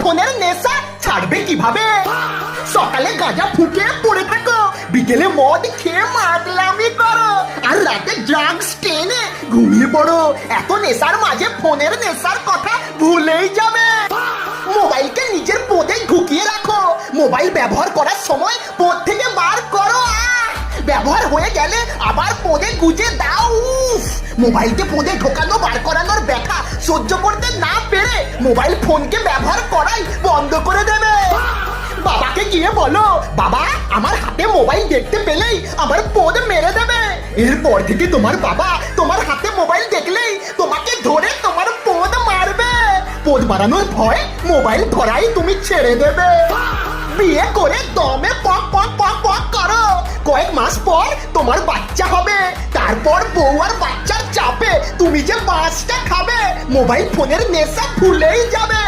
ফোনের নেশা ছাড়বে কিভাবে? সকালে গাঁজা ফুকে পড়ে থাকো, বিকেলে মদ খেয়ে মাতলামি করো, আর রাতে ড্রাগস টেনে ঘুমিয়ে পড়ো। এত নেশার মাঝে ফোনের নেশার কথা ভুলেই যাবে। মোবাইলকে নিজের পদে ঢুকিয়ে রাখো। মোবাইল ব্যবহার করার সময় পদ থেকে বার করো। ব্যবহার হয়ে গেলে আবার পদে গুজে দাও। মোবাইলকে পদে ঢোকানো বার করানোর ব্যথা সহ্য করতে না পেরে মোবাইল ফোনকে ব্যবহার করাই বন্ধ করে দেবে। বাবাকে গিয়ে বলো, বাবা আমার হাতে মোবাইল দেখতে পেলেই আমার পদ মেরে দেবে। এরপর থেকে তোমার বাবা তোমার হাতে মোবাইল দেখলেই তোমাকে ধরে তোমার পদ মারবে। পদ মারানোর ভয় মোবাইল ধরাই তুমি ছেড়ে দেবে। বিয়ে করে দমে পক পক পক পক করো। কয়েক মাস পর তোমার বাচ্চা হবে। তারপর বউ আর বাচ্চার চাপে তুমি যে বাঁশটা খাবে, মোবাইল ফোনের নেশা ভুলেই যাবে।